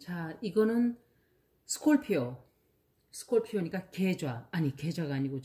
자, 이거는 스콜피오. 스콜피오니까 계좌. 아니, 계좌가 아니고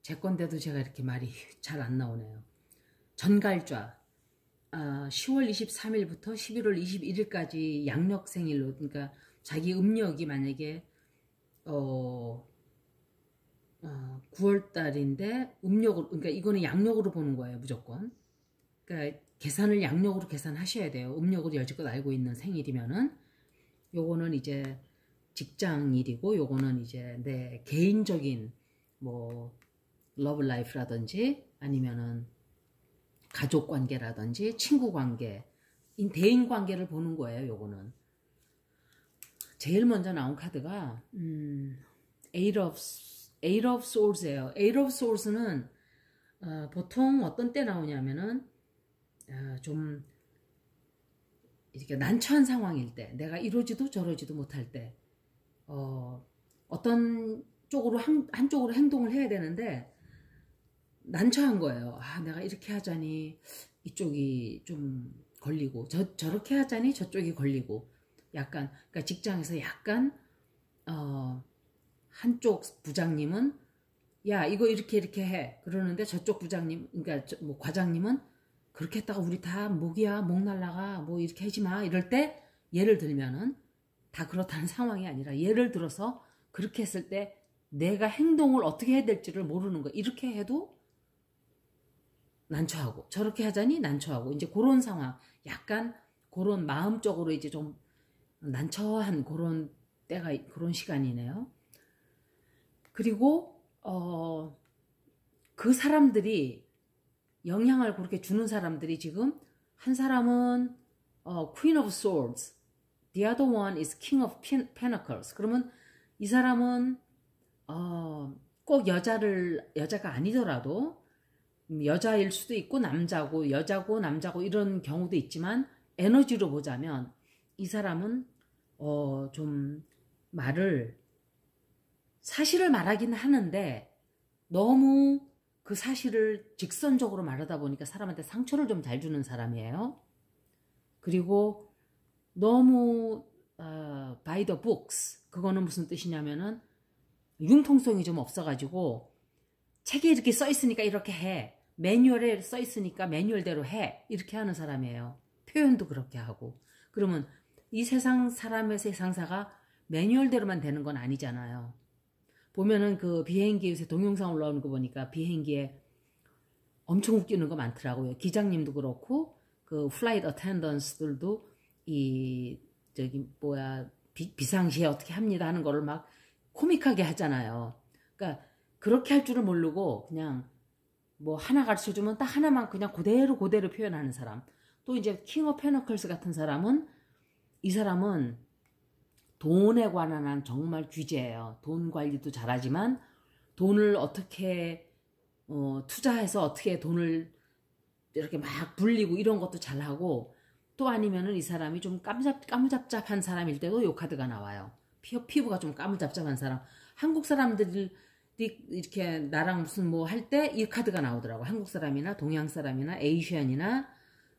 제 건데도 제가 이렇게 말이 잘 안 나오네요. 전갈좌. 10월 23일부터 11월 21일까지 양력 생일로, 그러니까 자기 음력이 만약에 9월 달인데 음력으로, 그러니까 이거는 양력으로 보는 거예요, 무조건. 그러니까 계산을 양력으로 계산하셔야 돼요. 음력으로 여지껏 알고 있는 생일이면은. 요거는 이제 직장일이고, 요거는 이제 내 개인적인 뭐 러브 라이프라든지 아니면은 가족 관계라든지 친구 관계, 대인 관계를 보는 거예요, 요거는. 제일 먼저 나온 카드가 Eight of Swords예요. Eight of Swords는 보통 어떤 때 나오냐면은 좀 이렇게 난처한 상황일 때, 내가 이러지도 저러지도 못할 때, 어떤 쪽으로 한쪽으로 행동을 해야 되는데 난처한 거예요. 내가 이렇게 하자니 이쪽이 좀 걸리고, 저렇게 하자니 저쪽이 걸리고, 약간, 그러니까 직장에서 약간 한쪽 부장님은 야, 이거 이렇게 해 그러는데, 저쪽 부장님, 그러니까 뭐 과장님은 그렇게 했다가 우리 다 목이야, 목 날라가, 뭐 이렇게 하지 마, 이럴 때, 예를 들면은 다 그렇다는 상황이 아니라, 예를 들어서 그렇게 했을 때 내가 행동을 어떻게 해야 될지를 모르는 거. 이렇게 해도 난처하고, 저렇게 하자니 난처하고, 이제 그런 상황, 약간 그런 마음적으로 이제 좀 난처한 그런 때가, 그런 시간이네요. 그리고 그 사람들이, 영향을 그렇게 주는 사람들이 지금, 한 사람은 Queen of Swords, the other one is King of Pentacles. 그러면 이 사람은 꼭 여자가 아니더라도, 여자일 수도 있고 남자고 여자고 남자고 이런 경우도 있지만, 에너지로 보자면 이 사람은 좀 사실을 말하긴 하는데 너무 그 사실을 직선적으로 말하다 보니까 사람한테 상처를 좀 잘 주는 사람이에요. 그리고 너무 by the books, 그거는 무슨 뜻이냐면은 융통성이 좀 없어가지고, 책에 이렇게 써 있으니까 이렇게 해, 매뉴얼에 써 있으니까 매뉴얼대로 해, 이렇게 하는 사람이에요. 표현도 그렇게 하고. 그러면 이 세상 사람의 세상사가 매뉴얼대로만 되는 건 아니잖아요. 보면은 그 비행기 요새 동영상 올라오는 거 보니까 비행기에 엄청 웃기는 거 많더라고요. 기장님도 그렇고 그 플라이트 어텐던스들도 비상시에 어떻게 합니다 하는 거를 막 코믹하게 하잖아요. 그러니까 그렇게 할 줄을 모르고 그냥 뭐 하나 가르쳐주면 딱 하나만 그냥 그대로 표현하는 사람. 또 이제 킹 오브 페너클스 같은 사람은, 이 사람은 돈에 관한 한 정말 귀재예요. 돈 관리도 잘하지만 돈을 어떻게 투자해서 어떻게 돈을 이렇게 막 불리고 이런 것도 잘하고, 또 아니면은 이 사람이 좀 까무잡잡한 사람일 때도 요 카드가 나와요. 피부가 좀 까무잡잡한 사람. 한국 사람들이 이렇게 나랑 무슨 뭐 할 때 이 카드가 나오더라고. 한국 사람이나 동양 사람이나 에이시안이나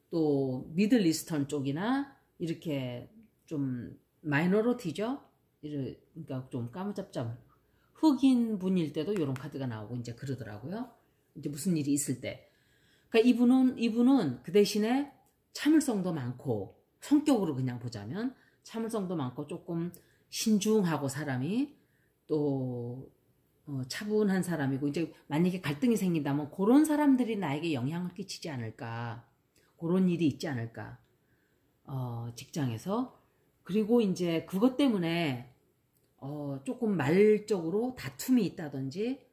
또 미들 이스턴 쪽이나 이렇게 좀 마이너리티죠. 그러니까 좀 까무잡잡 흑인 분일 때도 이런 카드가 나오고 이제 그러더라고요. 이제 무슨 일이 있을 때. 그러니까 이분은 그 대신에 참을성도 많고, 성격으로 그냥 보자면 참을성도 많고 조금 신중하고, 사람이 또 차분한 사람이고, 이제 만약에 갈등이 생긴다면 그런 사람들이 나에게 영향을 끼치지 않을까, 그런 일이 있지 않을까, 직장에서. 그리고 이제 그것 때문에 조금 말적으로 다툼이 있다든지,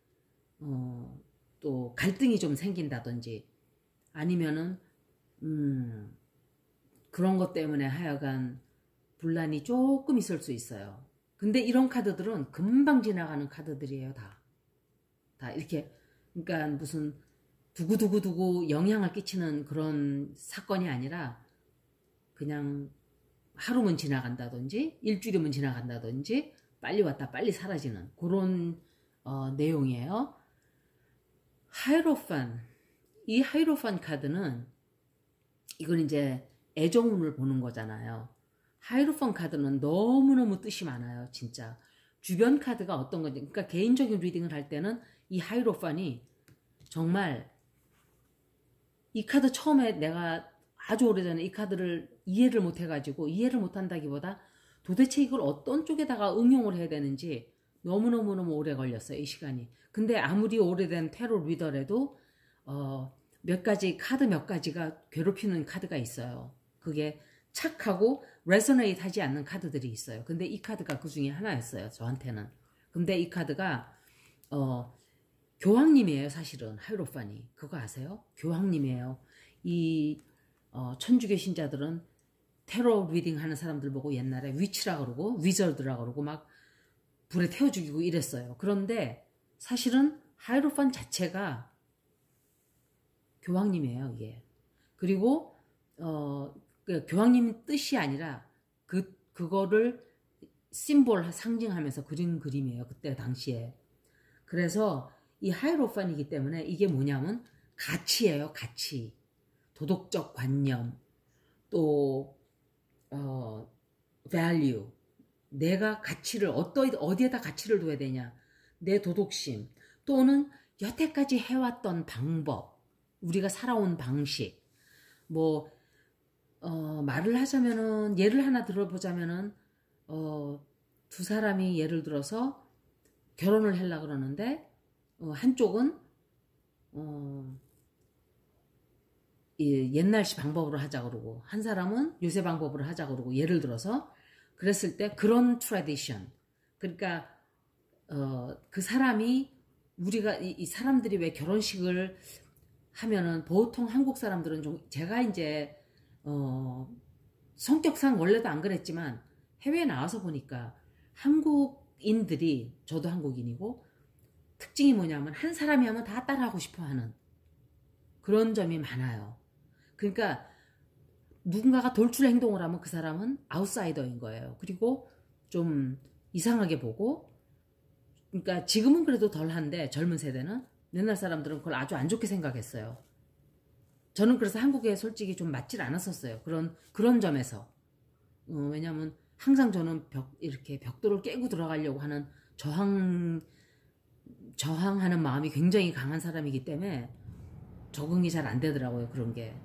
또 갈등이 좀 생긴다든지, 아니면은 그런 것 때문에 하여간 분란이 조금 있을 수 있어요. 근데 이런 카드들은 금방 지나가는 카드들이에요. 다 이렇게, 그러니까 무슨 두고두고 영향을 끼치는 그런 사건이 아니라, 그냥 하루면 지나간다든지 일주일이면 지나간다든지 빨리 왔다 빨리 사라지는 그런 내용이에요. 하이로판. 이 하이로판 카드는, 이건 이제 애정운을 보는 거잖아요. 하이로펀 카드는 너무너무 뜻이 많아요. 진짜. 주변 카드가 어떤 건지. 그러니까 개인적인 리딩을 할 때는 이 하이로펀이 정말 이 카드 처음에 내가 아주 오래전에 이 카드를 이해를 못 해가지고 이해를 못 한다기보다 도대체 이걸 어떤 쪽에다가 응용을 해야 되는지 너무너무너무 오래 걸렸어요. 이 시간이. 근데 아무리 오래된 테로 리더라도 몇 가지 카드 몇 가지가 괴롭히는 카드가 있어요. 그게 착하고 레소네이트 하지 않는 카드들이 있어요. 근데 이 카드가 그 중에 하나였어요. 저한테는. 근데 이 카드가 교황님이에요. 사실은 하이로판이. 그거 아세요? 교황님이에요. 이 천주교 신자들은 테러 리딩 하는 사람들 보고 옛날에 위치라 그러고 위저드라 그러고 막 불에 태워 죽이고 이랬어요. 그런데 사실은 하이로판 자체가 교황님이에요. 이게. 그리고 교황님 뜻이 아니라 그거를 심볼 상징하면서 그린 그림이에요. 그때 당시에. 그래서 이 하이로판이기 때문에 이게 뭐냐면 가치예요. 가치. 도덕적 관념. 또 value. 내가 가치를 어디에다 가치를 둬야 되냐. 내 도덕심. 또는 여태까지 해왔던 방법. 우리가 살아온 방식. 뭐 말을 하자면은 예를 하나 들어보자면은 두 사람이 예를 들어서 결혼을 하려고 그러는데 한쪽은 옛날식 방법으로 하자 그러고 한 사람은 요새 방법으로 하자 그러고 예를 들어서 그랬을 때 그런 트래디션 그러니까 그 사람이 우리가 이 사람들이 왜 결혼식을 하면은 보통 한국 사람들은 좀 제가 이제 성격상 원래도 안 그랬지만 해외에 나와서 보니까 한국인들이 저도 한국인이고 특징이 뭐냐면 한 사람이 하면 다 따라하고 싶어 하는 그런 점이 많아요. 그러니까 누군가가 돌출 행동을 하면 그 사람은 아웃사이더인 거예요. 그리고 좀 이상하게 보고 그러니까 지금은 그래도 덜한데 젊은 세대는 옛날 사람들은 그걸 아주 안 좋게 생각했어요. 저는 그래서 한국에 솔직히 좀 맞질 않았었어요. 그런 점에서. 왜냐면 항상 저는 이렇게 벽돌을 깨고 들어가려고 하는 저항하는 마음이 굉장히 강한 사람이기 때문에 적응이 잘 안 되더라고요. 그런 게.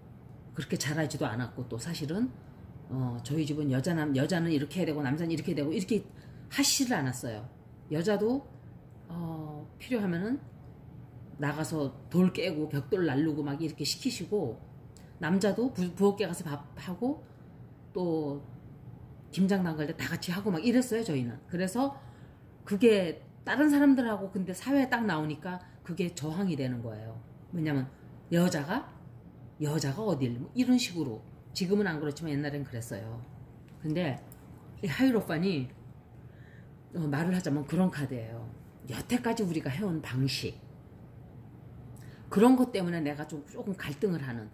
그렇게 잘하지도 않았고 또 사실은 저희 집은 여자는 이렇게 해야 되고 남자는 이렇게 해야 되고 이렇게 하시질 않았어요. 여자도 필요하면은 나가서 돌 깨고 벽돌 날르고 막 이렇게 시키시고 남자도 부엌에 가서 밥하고 또 김장 담글 때 다 같이 하고 막 이랬어요. 저희는. 그래서 그게 다른 사람들하고 근데 사회에 딱 나오니까 그게 저항이 되는 거예요. 왜냐면 여자가 어딜 뭐 이런 식으로 지금은 안 그렇지만 옛날엔 그랬어요. 근데 이 하이로판이 말을 하자면 그런 카드예요. 여태까지 우리가 해온 방식 그런 것 때문에 내가 조금 갈등을 하는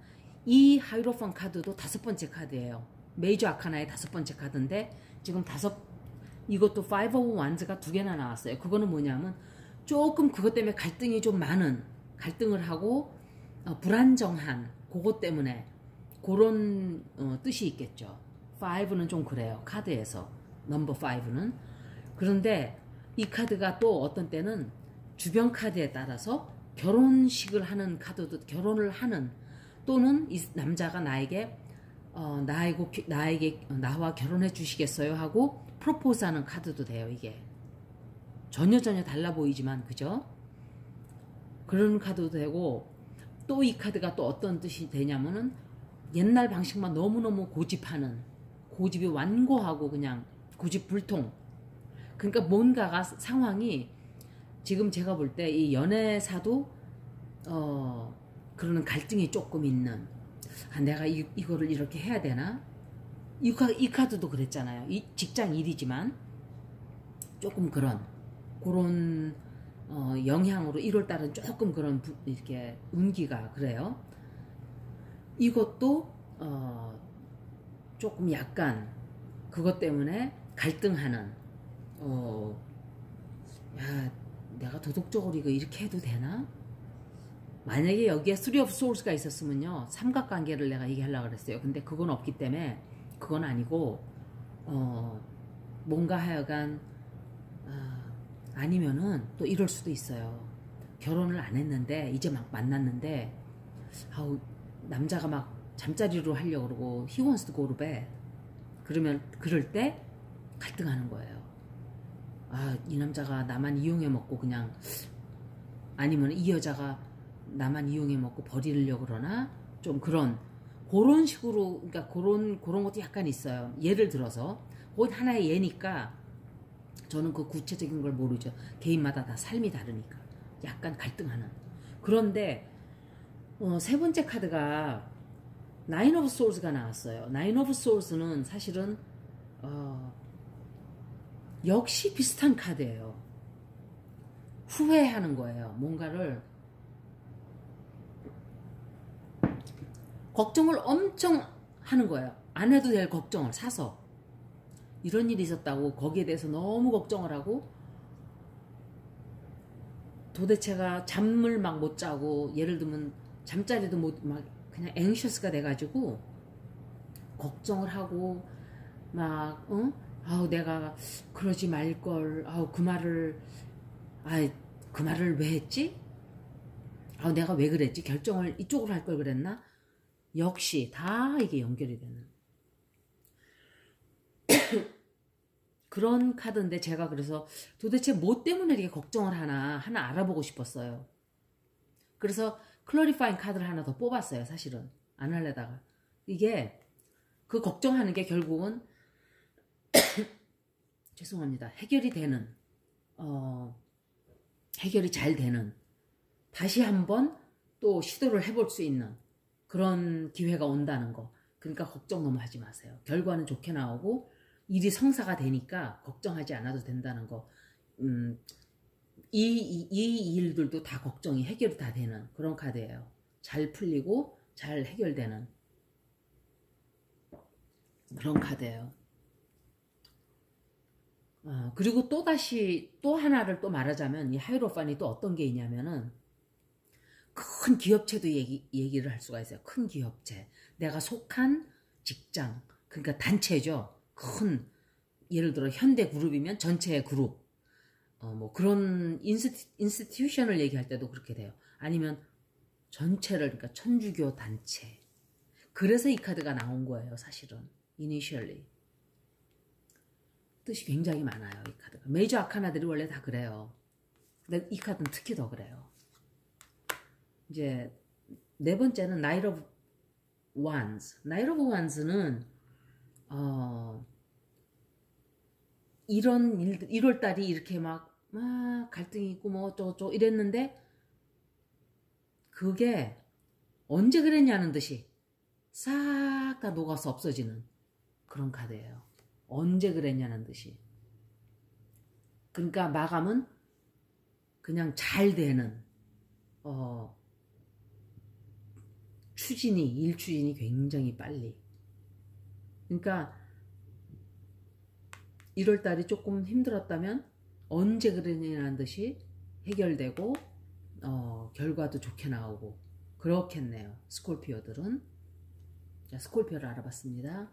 이 하이로판 카드도 5번째 카드예요. 메이저 아카나의 5번째 카드인데 지금 이것도 5 of Wands가 2개나 나왔어요. 그거는 뭐냐면 조금 그것 때문에 갈등이 좀 많은 갈등을 하고 불안정한 그것 때문에 그런 뜻이 있겠죠. 5는 좀 그래요. 카드에서 넘버 5는 그런데 이 카드가 또 어떤 때는 주변 카드에 따라서 결혼식을 하는 카드도 결혼을 하는 또는 이 남자가 나와 결혼해 주시겠어요 하고 프로포즈하는 카드도 돼요. 이게 전혀 달라 보이지만 그죠? 그런 카드도 되고 또 이 카드가 또 어떤 뜻이 되냐면은 옛날 방식만 너무너무 고집이 완고하고 그냥 고집불통 그러니까 뭔가가 상황이 지금 제가 볼 때 이 연애사도 그러는 갈등이 조금 있는 내가 이거를 이렇게 해야 되나? 이 카드도 그랬잖아요. 이 직장 일이지만 조금 그런 영향으로 1월달은 조금 그런 이렇게 운기가 그래요. 이것도 조금 약간 그것 때문에 갈등하는 내가 도덕적으로 이렇게 해도 되나? 만약에 여기에 3 of Swords가 있었으면요 삼각관계를 내가 얘기하려고 그랬어요. 근데 그건 없기 때문에 그건 아니고 뭔가 하여간 아니면은 또 이럴 수도 있어요. 결혼을 안 했는데 이제 막 만났는데 남자가 막 잠자리로 하려고 그러고 he wants to go to bed. 그러면 그럴 때 갈등하는 거예요. 이 남자가 나만 이용해 먹고 그냥, 아니면 이 여자가 나만 이용해 먹고 버리려고 그러나, 좀 그런 식으로, 그러니까 그런 것도 약간 있어요. 예를 들어서 그건 하나의 예니까 저는 그 구체적인 걸 모르죠. 개인마다 다 삶이 다르니까 약간 갈등하는. 그런데 세 번째 카드가 나인 오브 소울스가 나왔어요. 나인 오브 소울스는 사실은 역시 비슷한 카드예요. 후회하는 거예요. 뭔가를 걱정을 엄청 하는 거예요. 안 해도 될 걱정을 사서 이런 일이 있었다고 거기에 대해서 너무 걱정을 하고 도대체가 잠을 막 못 자고, 예를 들면 잠자리도 막 그냥 앵셔스가 돼가지고 걱정을 하고 막 내가 그러지 말걸, 그 말을 왜 했지? 내가 왜 그랬지? 결정을 이쪽으로 할 걸 그랬나? 역시 다 이게 연결이 되는 그런 카드인데, 제가 그래서 도대체 뭐 때문에 이렇게 걱정을 하나 알아보고 싶었어요. 그래서 클래리파잉 카드를 하나 더 뽑았어요. 사실은 안 하려다가 이게 그 걱정하는 게 결국은 죄송합니다. 해결이 되는, 해결이 잘 되는, 다시 한번 또 시도를 해볼 수 있는 그런 기회가 온다는 거. 그러니까 걱정 너무 하지 마세요. 결과는 좋게 나오고 일이 성사가 되니까 걱정하지 않아도 된다는 거. 이 일들도 다 걱정이 해결이 다 되는 그런 카드예요. 잘 풀리고 잘 해결되는 그런 카드예요. 그리고 또 하나를 또 말하자면, 이 하이로판이 또 어떤 게 있냐면은, 큰 기업체도 얘기를 할 수가 있어요. 큰 기업체. 내가 속한 직장. 그러니까 단체죠. 예를 들어 현대그룹이면 전체의 그룹. 뭐 그런 인스티튜션을 얘기할 때도 그렇게 돼요. 아니면 전체를, 그러니까 천주교 단체. 그래서 이 카드가 나온 거예요. 사실은. Initially. 뜻이 굉장히 많아요. 이 카드가. 메이저 아카나들이 원래 다 그래요. 근데 이 카드는 특히 더 그래요. 이제 네 번째는 Knight of Wands. Knight of Wands는 이런 일들, 1월달이 이렇게 막 갈등이 있고 뭐 어쩌고저쩌고 이랬는데, 그게 언제 그랬냐는 듯이 싹 다 녹아서 없어지는 그런 카드예요. 언제 그랬냐는 듯이. 그러니까 마감은 그냥 잘 되는, 일 추진이 굉장히 빨리. 그러니까 1월달이 조금 힘들었다면 언제 그랬냐는 듯이 해결되고 결과도 좋게 나오고 그렇겠네요. 스콜피오들은. 자, 스콜피오를 알아봤습니다.